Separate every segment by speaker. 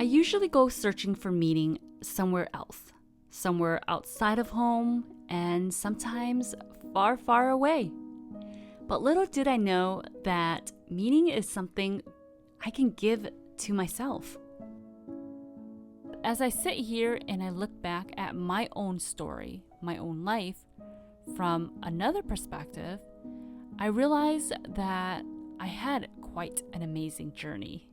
Speaker 1: usually go searching for meaning somewhere else, somewhere outside of home, and sometimes far, far away. But little did I know that meaning is something I can give to myself. As I sit here and I look back at my own story, my own life, from another perspective, I realize that I had quite an amazing journey.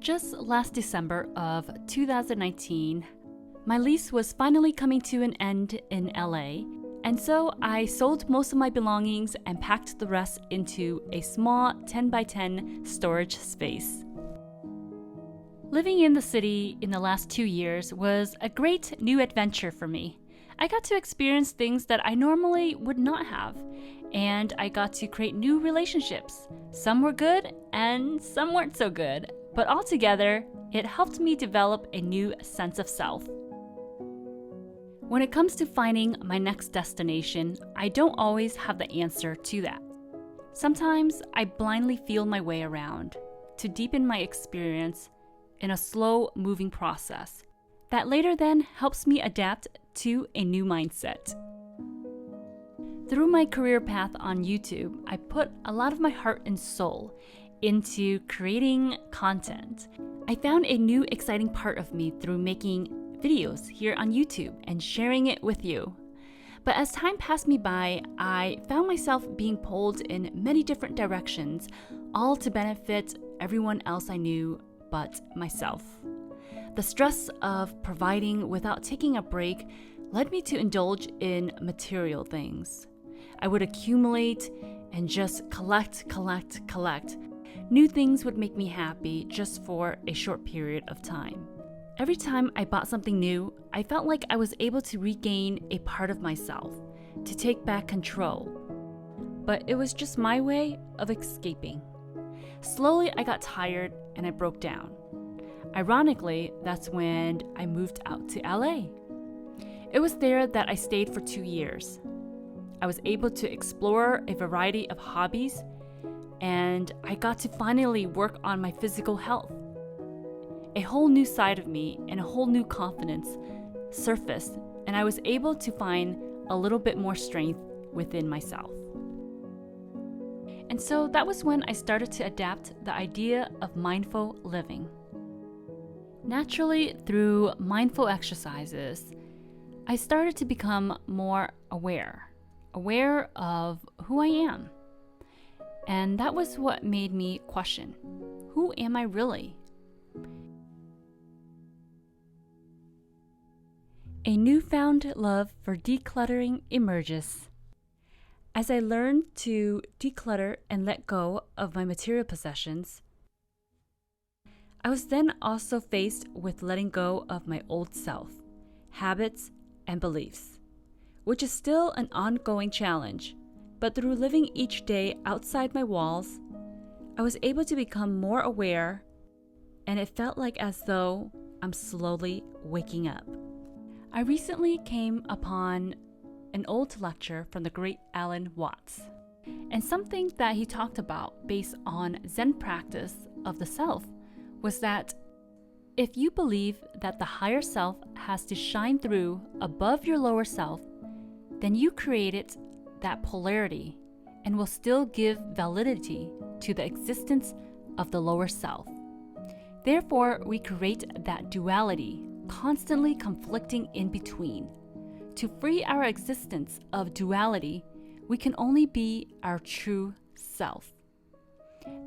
Speaker 1: Just last December of 2019, my lease was finally coming to an end in LA, and so I sold most of my belongings and packed the rest into a small 10 by 10 storage space. Living in the city in the last 2 years was a great new adventure for me. I got to experience things that I normally would not have, and I got to create new relationships. Some were good and some weren't so good, but altogether, it helped me develop a new sense of self. When it comes to finding my next destination, I don't always have the answer to that. Sometimes I blindly feel my way around to deepen my experience in a slow-moving process that later then helps me adapt to a new mindset. Through my career path on YouTube, I put a lot of my heart and soul into creating content. I found a new exciting part of me through making videos here on YouTube and sharing it with you. But as time passed me by, I found myself being pulled in many different directions, all to benefit everyone else I knew but myself. The stress of providing without taking a break led me to indulge in material things. I would accumulate and just collect. New things would make me happy just for a short period of time. Every time I bought something new, I felt like I was able to regain a part of myself, to take back control. But it was just my way of escaping. Slowly, I got tired and I broke down. Ironically, that's when I moved out to LA. It was there that I stayed for 2 years. I was able to explore a variety of hobbies, and I got to finally work on my physical health. A whole new side of me and a whole new confidence surfaced, and I was able to find a little bit more strength within myself. And so that was when I started to adapt the idea of mindful living. Naturally, through mindful exercises, I started to become more aware of who I am. And that was what made me question, who am I really? A newfound love for decluttering emerges. As I learned to declutter and let go of my material possessions, I was then also faced with letting go of my old self, habits, and beliefs, which is still an ongoing challenge. But through living each day outside my walls, I was able to become more aware, and it felt like as though I'm slowly waking up. I recently came upon an old lecture from the great Alan Watts, and something that he talked about based on Zen practice of the self was that if you believe that the higher self has to shine through above your lower self, then you created that polarity and will still give validity to the existence of the lower self. Therefore, we create that duality, constantly conflicting in between. To free our existence of duality, we can only be our true self.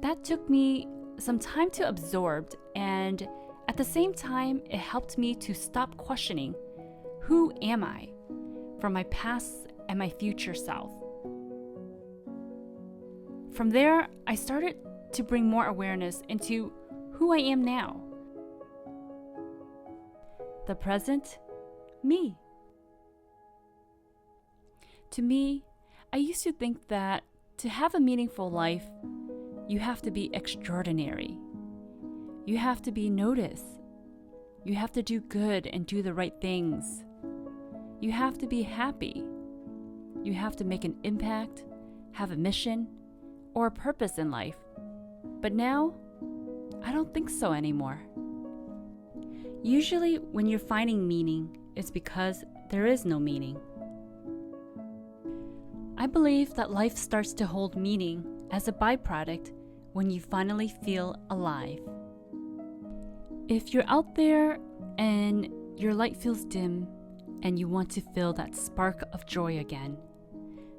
Speaker 1: That took me some time to absorb, and at the same time, it helped me to stop questioning, who am I, from my past and my future self. From there, I started to bring more awareness into who I am now. The present me. To me, I used to think that to have a meaningful life, you have to be extraordinary. You have to be noticed. You have to do good and do the right things. You have to be happy. You have to make an impact, have a mission, or a purpose in life. But now, I don't think so anymore. Usually, when you're finding meaning, it's because there is no meaning. I believe that life starts to hold meaning as a byproduct when you finally feel alive. If you're out there and your light feels dim and you want to feel that spark of joy again,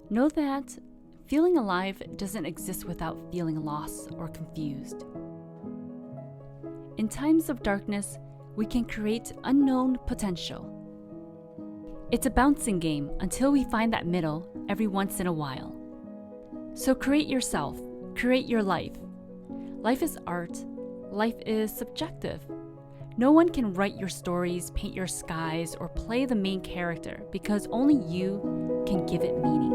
Speaker 1: know that feeling alive doesn't exist without feeling lost or confused. In times of darkness, we can create unknown potential. It's a bouncing game until we find that middle every once in a while. So create yourself, create your life. Life is art, life is subjective. No one can write your stories, paint your skies, or play the main character because only you can give it meaning.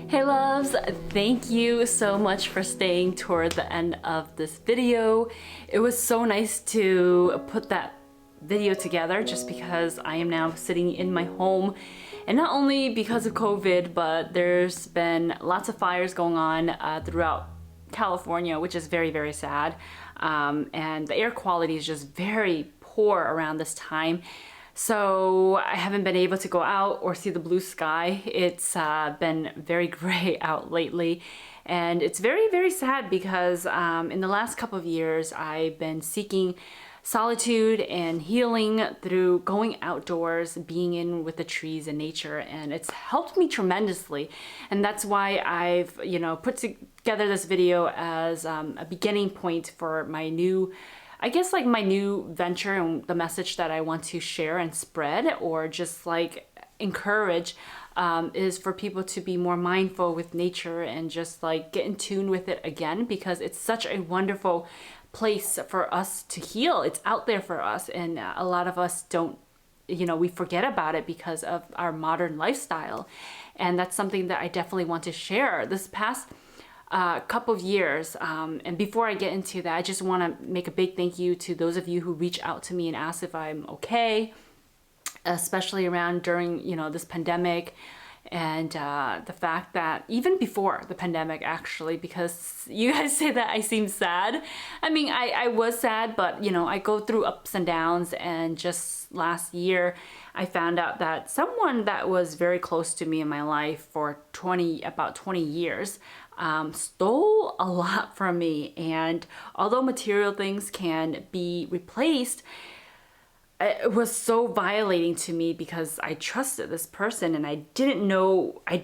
Speaker 1: Hey loves, thank you so much for staying toward the end of this video. It was so nice to put that video together just because I am now sitting in my home, and not only because of COVID, but there's been lots of fires going on throughout California, which is very, very sad. And the air quality is just very poor around this time. So I haven't been able to go out or see the blue sky. It's been very gray out lately. And it's very, very sad because in the last couple of years, I've been seeking solitude and healing through going outdoors, being in with the trees and nature, and it's helped me tremendously. And that's why I've, put together this video as a beginning point for my new, my new venture and the message that I want to share and spread, or just encourage, is for people to be more mindful with nature and just get in tune with it again, because it's such a wonderful place for us to heal. It's out there for us, and a lot of us don't, we forget about it because of our modern lifestyle. And that's something that I definitely want to share. This past couple of years, and before I get into that, I just want to make a big thank you to those of you who reach out to me and ask if I'm okay, especially during this pandemic. And the fact that even before the pandemic, actually, because you guys say that I seem sad. I mean, I was sad, but I go through ups and downs. And just last year, I found out that someone that was very close to me in my life for about 20 years stole a lot from me. And although material things can be replaced, it was so violating to me because I trusted this person and I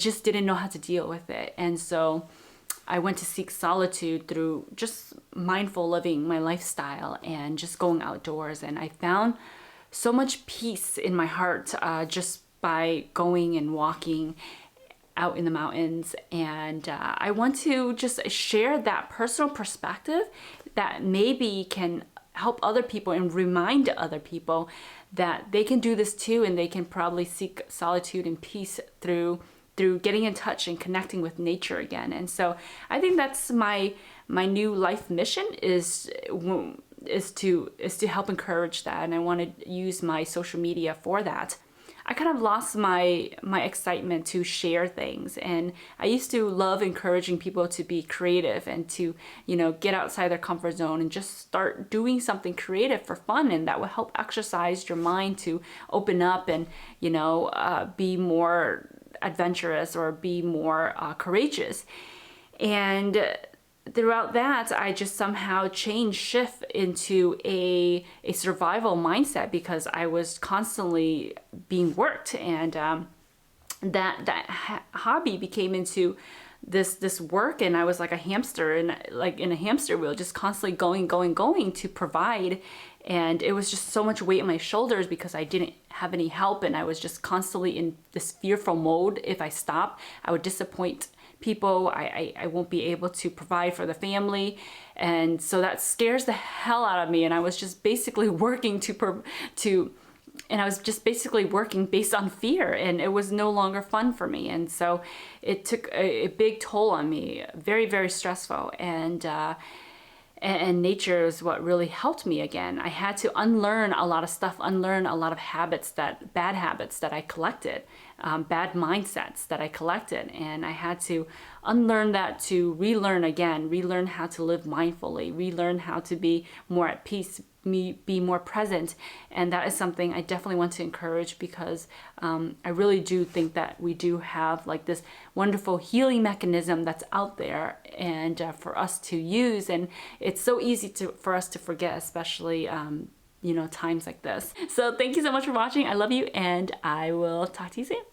Speaker 1: just didn't know how to deal with it. And so I went to seek solitude through just mindful living my lifestyle and just going outdoors. And I found so much peace in my heart just by going and walking out in the mountains. And I want to just share that personal perspective that maybe can help other people and remind other people that they can do this too, and they can probably seek solitude and peace through getting in touch and connecting with nature again. And so I think that's my new life mission is to help encourage that, and I want to use my social media for that. I kind of lost my excitement to share things, and I used to love encouraging people to be creative and to get outside their comfort zone and just start doing something creative for fun, and that will help exercise your mind to open up and be more adventurous or be more courageous. And throughout that, I just somehow shift into a survival mindset because I was constantly being worked, and that hobby became into this work, and I was like a hamster in a hamster wheel, just constantly going to provide. And it was just so much weight on my shoulders because I didn't have any help, and I was just constantly in this fearful mode. If I stopped, I would disappoint people. I won't be able to provide for the family, and so that scares the hell out of me. And I was just basically working working based on fear, and it was no longer fun for me. And so it took a big toll on me, very, very stressful. And and nature is what really helped me again. I had to unlearn a lot of stuff, unlearn a lot of bad habits that I collected, bad mindsets that I collected. And I had to unlearn that to relearn again, relearn how to live mindfully, relearn how to be more at peace, be more present. And that is something I definitely want to encourage, because I really do think that we do have like this wonderful healing mechanism that's out there, and for us to use. And it's so easy for us to forget, especially times like this. So thank you so much for watching. I love you, and I will talk to you soon.